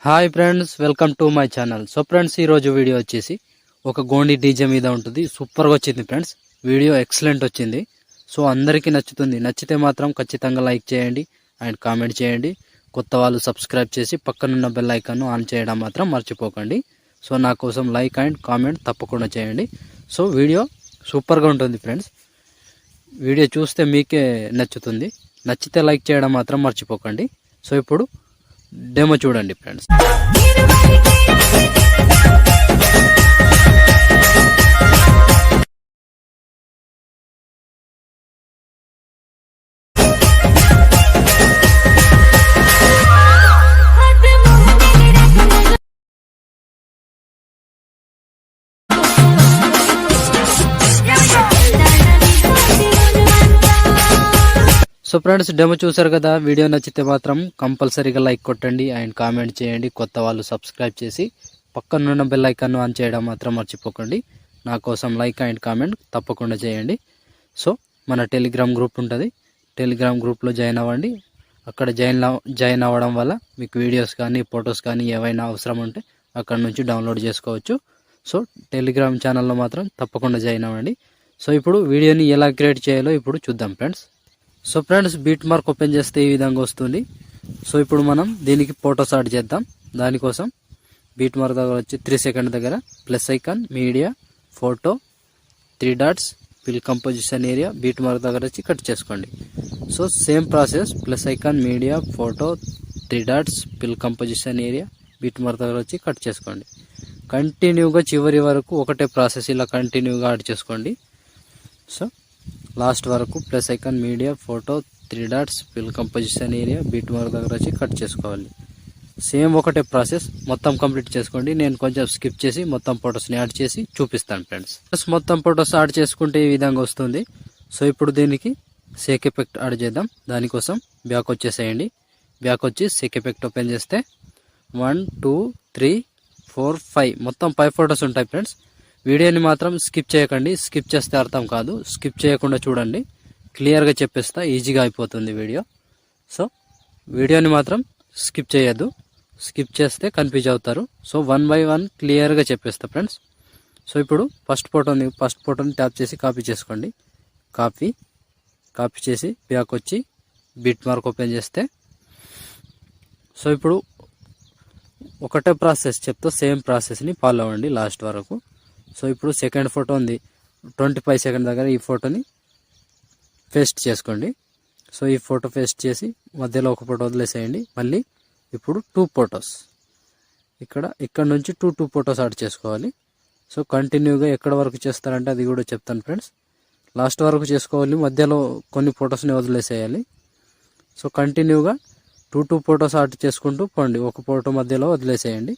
Hi friends, welcome to my channel. So friends, ఈరోజు video వచ్చేసి ఒక గోండి డీజే మీద ఉంటుంది. సూపర్గా వచ్చింది ఫ్రెండ్స్. వీడియో ఎక్సలెంట్ వచ్చింది. సో అందరికీ నచ్చుతుంది. నచ్చితే మాత్రం ఖచ్చితంగా లైక్ చేయండి అండ్ కామెంట్ చేయండి. కొత్త వాళ్ళు సబ్స్క్రైబ్ చేసి పక్కనున్న బెల్ ఐకాన్ను ఆన్ చేయడం మాత్రం మర్చిపోకండి. సో నా కోసం లైక్ అండ్ కామెంట్ తప్పకుండా చేయండి. సో వీడియో సూపర్గా ఉంటుంది ఫ్రెండ్స్. వీడియో చూస్తే మీకే నచ్చుతుంది. నచ్చితే లైక్ చేయడం మాత్రం మర్చిపోకండి. సో ఇప్పుడు డెమో చూడండి ఫ్రెండ్స్. సో ఫ్రెండ్స్, డెమో చూసారు కదా. వీడియో నచ్చితే మాత్రం కంపల్సరీగా లైక్ కొట్టండి అండ్ కామెంట్ చేయండి. కొత్త వాళ్ళు సబ్స్క్రైబ్ చేసి పక్కనున్న బెల్ ఐకాన్ను ఆన్ చేయడం మాత్రం మర్చిపోకండి. నా కోసం లైక్ అండ్ కామెంట్ తప్పకుండా చేయండి. సో మన టెలిగ్రామ్ గ్రూప్ ఉంటుంది. టెలిగ్రామ్ గ్రూప్లో జాయిన్ అవ్వండి. అక్కడ జాయిన్ అవ్వడం వల్ల మీకు వీడియోస్ కానీ ఫొటోస్ కానీ ఏవైనా అవసరం ఉంటే అక్కడ నుంచి డౌన్లోడ్ చేసుకోవచ్చు. సో టెలిగ్రామ్ ఛానల్లో మాత్రం తప్పకుండా జాయిన్ అవ్వండి. సో ఇప్పుడు వీడియోని ఎలా క్రియేట్ చేయాలో ఇప్పుడు చూద్దాం friends. So friends, beat mark open చేస్తే ఈ విధంగా వస్తుంది. సో ఇప్పుడు మనం దీనికి ఫోటోస్ యాడ్ చేద్దాం. దానికోసం బీట్ మార్క్ దగ్గర వచ్చి 3 సెకండ్ దగ్గర plus icon, media, photo, 3 dots, fill composition area, beat mark దగ్గర వచ్చి కట్ చేసుకోండి. So same process, plus icon, media, photo, 3 dots, fill composition area, beat mark దగ్గర వచ్చి కట్ చేసుకోండి. కంటిన్యూగా చివరి వరకు ఒకటే ప్రాసెస్ ఇలా కంటిన్యూగా యాడ్ చేసుకోండి. సో లాస్ట్ వరకు plus icon, media, photo, 3 dots, fill composition area, beat mark దగ్గర వచ్చి కట్ చేసుకోవాలి. సేమ్ ఒకటే ప్రాసెస్ మొత్తం కంప్లీట్ చేసుకోండి. నేను కొంచెం స్కిప్ చేసి మొత్తం ఫొటోస్ని యాడ్ చేసి చూపిస్తాను ఫ్రెండ్స్. మొత్తం ఫొటోస్ యాడ్ చేసుకుంటే ఈ విధంగా వస్తుంది. సో ఇప్పుడు దీనికి సేక్ ఎఫెక్ట్ యాడ్ చేద్దాం. దానికోసం బ్యాక్ వచ్చేసేయండి. బ్యాక్ వచ్చి సేక్ ఎఫెక్ట్ ఓపెన్ చేస్తే 1 2 3 4 5 మొత్తం 5 ఫొటోస్ ఉంటాయి ఫ్రెండ్స్. వీడియోని మాత్రం స్కిప్ చేయకండి. స్కిప్ చేస్తే అర్థం కాదు. స్కిప్ చేయకుండా చూడండి. క్లియర్గా చెప్పేస్తా, ఈజీగా అయిపోతుంది వీడియో. సో వీడియోని మాత్రం స్కిప్ చేయొద్దు. స్కిప్ చేస్తే కన్ఫ్యూజ్ అవుతారు. సో 1 బై 1 క్లియర్గా చెప్పేస్తా ఫ్రెండ్స్. సో ఇప్పుడు ఫస్ట్ ఫోటోని ట్యాప్ చేసి కాపీ చేసుకోండి. కాపీ చేసి బ్యాక్ వచ్చి బీట్ మార్క్ ఓపెన్ చేస్తే, సో ఇప్పుడు ఒకటే ప్రాసెస్ చెప్తా, సేమ్ ప్రాసెస్ని ఫాలో అవ్వండి లాస్ట్ వరకు. సో ఇప్పుడు సెకండ్ ఫోటో ఉంది 25 సెకండ్ దగ్గర. ఈ ఫోటోని పేస్ట్ చేసుకోండి. సో ఈ ఫోటో పేస్ట్ చేసి మధ్యలో ఒక ఫోటో వదిలేసేయండి. మళ్ళీ ఇప్పుడు 2 ఫొటోస్ ఇక్కడ నుంచి 2 ఫొటోస్ యాడ్ చేసుకోవాలి. సో కంటిన్యూగా ఎక్కడ వరకు చేస్తారంటే అది కూడా చెప్తాను ఫ్రెండ్స్. లాస్ట్ వరకు చేసుకోవాలి. మధ్యలో కొన్ని ఫొటోస్ని వదిలేసేయాలి. సో కంటిన్యూగా 2 ఫొటోస్ యాడ్ చేసుకుంటూ పోండి. ఒక ఫోటో మధ్యలో వదిలేసేయండి.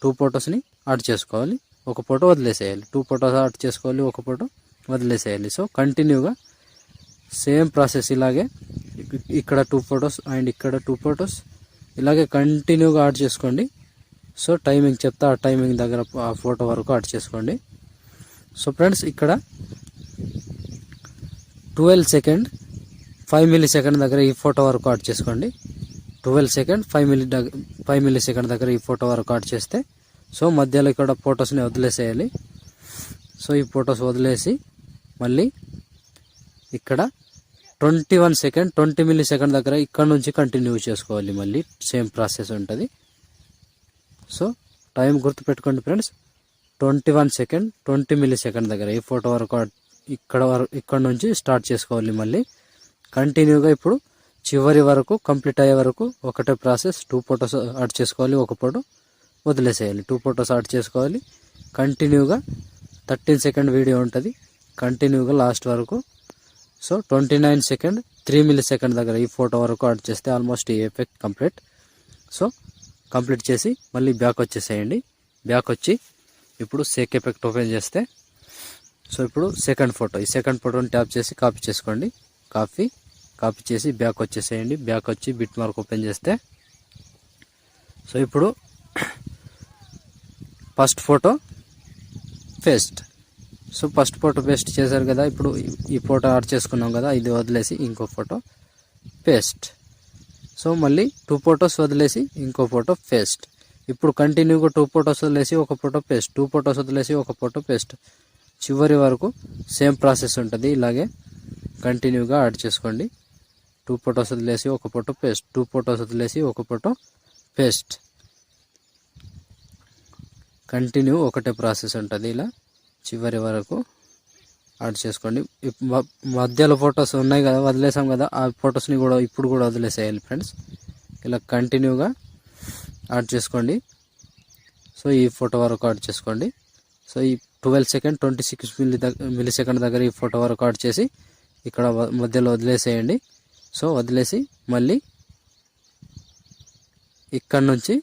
2 ఫొటోస్ని యాడ్ చేసుకోవాలి. ఒక ఫోటో వదిలేసేయాలి. 2 ఫొటోస్ యాడ్ చేసుకోవాలి. ఒక ఫోటో వదిలేసేయాలి. సో కంటిన్యూగా సేమ్ ప్రాసెస్ ఇలాగే ఇక్కడ 2 ఫొటోస్ అండ్ ఇక్కడ 2 ఫొటోస్ ఇలాగే కంటిన్యూగా యాడ్ చేసుకోండి. సో టైమింగ్ చెప్తా, ఆ టైమింగ్ దగ్గర ఆ ఫోటో వరకు యాడ్ చేసుకోండి. సో ఫ్రెండ్స్, ఇక్కడ 12 సెకండ్ 5 మిల్లీ సెకండ్ దగ్గర ఈ ఫోటో వరకు యాడ్ చేసుకోండి. 12 సెకండ్ 5 మిల్లీ సెకండ్ దగ్గర ఈ ఫోటో వరకు యాడ్ చేస్తే, సో మధ్యలో ఇక్కడ ఫొటోస్ని వదిలేసేయాలి. సో ఈ ఫొటోస్ వదిలేసి మళ్ళీ ఇక్కడ 21 సెకండ్ 20 మిల్లీ సెకండ్ దగ్గర ఇక్కడ నుంచి కంటిన్యూ చేసుకోవాలి. మళ్ళీ సేమ్ ప్రాసెస్ ఉంటుంది. సో టైం గుర్తుపెట్టుకోండి ఫ్రెండ్స్. 21 సెకండ్ 20 మిల్లీ సెకండ్ దగ్గర ఈ ఫోటో వరకు ఇక్కడ నుంచి స్టార్ట్ చేసుకోవాలి. మళ్ళీ కంటిన్యూగా ఇప్పుడు చివరి వరకు కంప్లీట్ అయ్యే వరకు ఒకటే ప్రాసెస్. 2 ఫొటోస్ యాడ్ చేసుకోవాలి. ఒక ఫోటో వదిలేసేయాలి. 2 ఫొటోస్ యాడ్ చేసుకోవాలి. కంటిన్యూగా 13 సెకండ్ వీడియో ఉంటుంది. కంటిన్యూగా లాస్ట్ వరకు. సో 29 సెకండ్ 3 మిల్లీ సెకండ్ దగ్గర ఈ ఫోటో వరకు యాడ్ చేస్తే ఆల్మోస్ట్ ఈ ఎఫెక్ట్ కంప్లీట్. సో కంప్లీట్ చేసి మళ్ళీ బ్యాక్ వచ్చేసేయండి. బ్యాక్ వచ్చి ఇప్పుడు సేక్ ఎఫెక్ట్ ఓపెన్ చేస్తే, సో ఇప్పుడు ఈ సెకండ్ ఫోటోని ట్యాప్ చేసి కాపీ చేసుకోండి. కాపీ చేసి బ్యాక్ వచ్చేసేయండి. బ్యాక్ వచ్చి బిట్ మార్క్ ఓపెన్ చేస్తే, సో ఇప్పుడు first photo paste. So first photo paste చేశారు కదా. ఇప్పుడు ఈ ఫోటో యాడ్ చేసుకున్నాం కదా, ఇది వదిలేసి ఇంకో ఫోటో పేస్ట్. సో మళ్ళీ 2 ఫొటోస్ వదిలేసి ఇంకో ఫోటో పేస్ట్. ఇప్పుడు కంటిన్యూగా 2 ఫొటోస్ వదిలేసి ఒక ఫోటో పేస్ట్, 2 ఫొటోస్ వదిలేసి ఒక ఫోటో పేస్ట్, చివరి వరకు సేమ్ ప్రాసెస్ ఉంటుంది. ఇలాగే కంటిన్యూగా యాడ్ చేసుకోండి. 2 ఫొటోస్ వదిలేసి ఒక ఫోటో పేస్ట్, 2 ఫొటోస్ వదిలేసి ఒక ఫోటో పేస్ట్, కంటిన్యూ ఒకటే ప్రాసెస్ ఉంటుంది. ఇలా చివరి వరకు యాడ్ చేసుకోండి. మధ్యలో ఫొటోస్ ఉన్నాయి కదా, వదిలేసాం కదా, ఆ ఫొటోస్ని కూడా ఇప్పుడు కూడా వదిలేసేయాలి ఫ్రెండ్స్. ఇలా కంటిన్యూగా యాడ్ చేసుకోండి. సో ఈ ఫోటో వరకు యాడ్ చేసుకోండి. సో ఈ 12 సెకండ్ 26 మిల్లీ సెకండ్ దగ్గర ఈ ఫోటో వరకు యాడ్ చేసి ఇక్కడ మధ్యలో వదిలేసేయండి. సో వదిలేసి మళ్ళీ ఇక్కడ నుంచి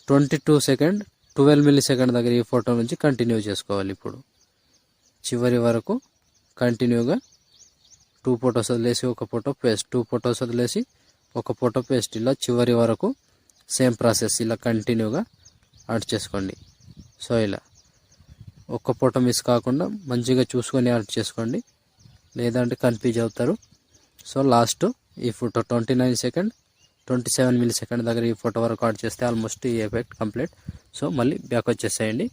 22 సెకండ్ 12 మిల్లీ సెకండ్ దగ్గర ఈ ఫోటో నుంచి కంటిన్యూ చేసుకోవాలి. ఇప్పుడు చివరి వరకు కంటిన్యూగా 2 ఫొటోస్ వదిలేసి ఒక ఫోటో పేస్ట్, 2 ఫొటోస్ వదిలేసి ఒక ఫోటో పేస్ట్, ఇలా చివరి వరకు సేమ్ ప్రాసెస్ ఇలా కంటిన్యూగా యాడ్ చేసుకోండి. సో ఇలా ఒక్క ఫోటో మిస్ కాకుండా మంచిగా చూసుకొని యాడ్ చేసుకోండి, లేదంటే కన్ఫ్యూజ్ అవుతారు. సో లాస్ట్ ఈ ఫోటో 29 సెకండ్ 27 మిల్లీ సెకండ్ దగ్గర ఈ ఫోటో వరకు యాడ్ చేస్తే ఆల్మోస్ట్ ఈ ఎఫెక్ట్ కంప్లీట్. సో మళ్ళీ బ్యాక్ వచ్చేసేయండి.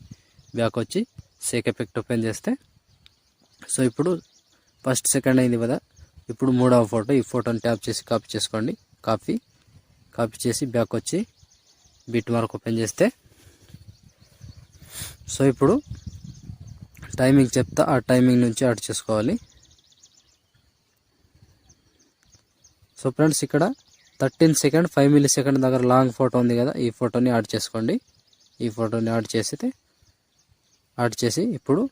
బ్యాక్ వచ్చి సేక్ ఎఫెక్ట్ ఓపెన్ చేస్తే, సో ఇప్పుడు ఫస్ట్ సెకండ్ అయింది కదా, ఇప్పుడు మూడవ ఫోటో, ఈ ఫోటోని ట్యాప్ చేసి కాపీ చేసుకోండి. కాపీ చేసి బ్యాక్ వచ్చి బిట్ మార్క్ ఓపెన్ చేస్తే, సో ఇప్పుడు టైమింగ్ చెప్తా, ఆ టైమింగ్ నుంచి యాడ్ చేసుకోవాలి. సో ఫ్రెండ్స్ ఇక్కడ 13 సెకండ్ 5 మిల్లీ సెకండ్ దగ్గర లాంగ్ ఫోటో ఉంది కదా, ఈ ఫోటోని యాడ్ చేసుకోండి. ఈ ఫోటోని యాడ్ చేసి ఇప్పుడు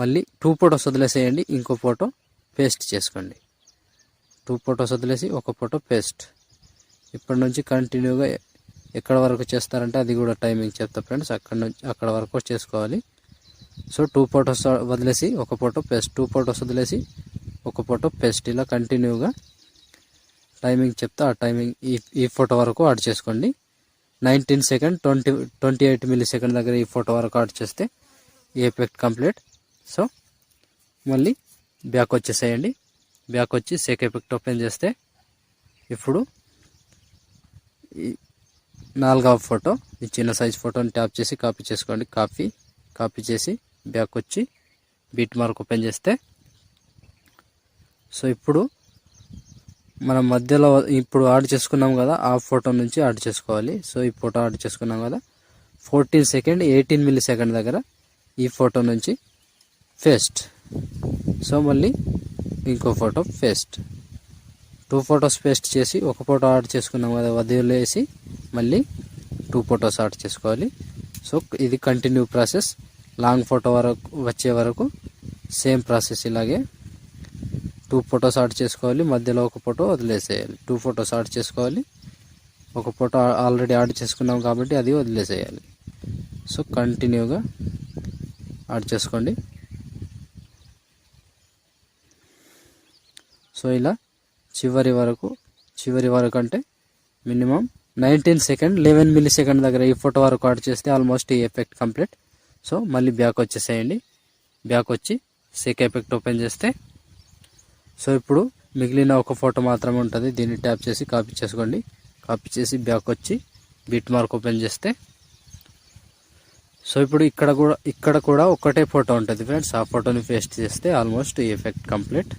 మళ్ళీ 2 ఫొటోస్ వదిలేసేయండి, ఇంకో ఫోటో పేస్ట్ చేసుకోండి. 2 ఫొటోస్ వదిలేసి ఒక ఫోటో పేస్ట్. ఇప్పటి నుంచి కంటిన్యూగా ఎక్కడ వరకు చేస్తారంటే అది కూడా టైమింగ్ చెప్తా ఫ్రెండ్స్, అక్కడ వరకు చేసుకోవాలి. సో 2 ఫొటోస్ వదిలేసి ఒక ఫోటో పేస్ట్, 2 ఫొటోస్ వదిలేసి ఒక ఫోటో పేస్ట్, ఇలా కంటిన్యూగా టైమింగ్ చెప్తా, ఆ టైమింగ్ ఈ ఫోటో వరకు యాడ్ చేసుకోండి. 19 సెకండ్ 28 మిల్లీ సెకండ్ దగ్గర ఈ ఫోటో వరకు యాడ్ చేస్తే ఈ ఎఫెక్ట్ కంప్లీట్. సో మళ్ళీ బ్యాక్ వచ్చేసేయండి. బ్యాక్ వచ్చి సేక్ ఎఫెక్ట్ ఓపెన్ చేస్తే, ఇప్పుడు ఈ 4వ ఫోటో, ఈ చిన్న సైజ్ ఫోటోని ట్యాప్ చేసి కాపీ చేసుకోండి. కాపీ చేసి బ్యాక్ వచ్చి బిట్ మార్క్ ఓపెన్ చేస్తే, సో ఇప్పుడు మనం మధ్యలో ఇప్పుడు యాడ్ చేసుకున్నాం కదా, ఆ ఫోటో నుంచి యాడ్ చేసుకోవాలి. సో ఈ ఫోటో యాడ్ చేసుకున్నాం కదా, 14 సెకండ్ 18 మిల్లీ సెకండ్ దగ్గర ఈ ఫోటో నుంచి పేస్ట్. సో మళ్ళీ ఇంకో ఫోటో పేస్ట్, 2 ఫొటోస్ పేస్ట్ చేసి ఒక ఫోటో యాడ్ చేసుకున్నాం కదా, వదిలేసి మళ్ళీ 2 ఫొటోస్ యాడ్ చేసుకోవాలి. సో ఇది కంటిన్యూ ప్రాసెస్, లాంగ్ ఫోటో వరకు వచ్చే వరకు సేమ్ ప్రాసెస్. ఇలాగే 2 ఫొటోస్ యాడ్ చేసుకోవాలి, మధ్యలో ఒక ఫోటో వదిలేసేయాలి. 2 ఫొటోస్ యాడ్ చేసుకోవాలి, ఒక ఫోటో ఆల్రెడీ యాడ్ చేసుకున్నాం కాబట్టి అది వదిలేసేయాలి. సో కంటిన్యూగా యాడ్ చేసుకోండి. సో ఇలా చివరి వరకు అంటే మినిమం 19 సెకండ్ 11 మిల్లీ సెకండ్ దగ్గర ఈ ఫోటో వరకు యాడ్ చేస్తే ఆల్మోస్ట్ ఈ ఎఫెక్ట్ కంప్లీట్. సో మళ్ళీ బ్యాక్ వచ్చేసేయండి. బ్యాక్ వచ్చి సేక్ ఎఫెక్ట్ ఓపెన్ చేస్తే, సో ఇప్పుడు మిగిలిన ఒక ఫోటో మాత్రమే ఉంటుంది, దీన్ని ట్యాప్ చేసి కాపీ చేసుకోండి. కాపీ చేసి బ్యాక్ వచ్చి బిట్ మార్క్ ఓపెన్ చేస్తే, సో ఇప్పుడు ఇక్కడ కూడా ఒకటే ఫోటో ఉంటుంది ఫ్రెండ్స్, ఆ ఫోటోని పేస్ట్ చేస్తే ఆల్మోస్ట్ ఈ ఎఫెక్ట్ కంప్లీట్.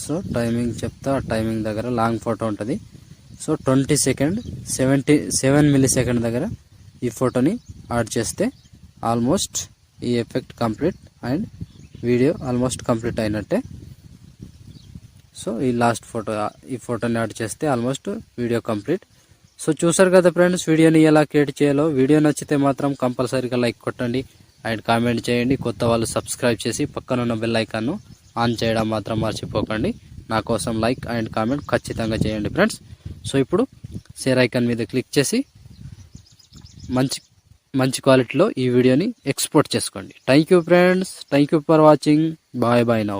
సో టైమింగ్ చెప్తా, టైమింగ్ దగ్గర లాంగ్ ఫోటో ఉంటుంది. సో 20 సెకండ్ 77 మిల్లీ సెకండ్ దగ్గర ఈ ఫోటోని యాడ్ చేస్తే ఆల్మోస్ట్ ఈ effect complete and video almost complete అయినట్టే. సో ఈ లాస్ట్ ఫోటో, ఈ ఫోటోని యాడ్ చేస్తే ఆల్మోస్ట్ వీడియో కంప్లీట్. సో చూసారు కదా ఫ్రెండ్స్, వీడియోని ఎలా క్రియేట్ చేయాలో. వీడియో నచ్చితే మాత్రం కంపల్సరీగా లైక్ కొట్టండి అండ్ కామెంట్ చేయండి. కొత్త వాళ్ళు సబ్స్క్రైబ్ చేసి పక్కనున్న బెల్ ఐకాన్ను ఆన్ చేయడం మాత్రం మర్చిపోకండి. నా కోసం లైక్ అండ్ కామెంట్ ఖచ్చితంగా చేయండి ఫ్రెండ్స్. సో ఇప్పుడు షేర్ ఐకాన్ మీద క్లిక్ చేసి మంచి క్వాలిటీలో ఈ వీడియోని ఎక్స్పోర్ట్ చేసుకోండి. Thank you friends, thank you for watching. Bye now.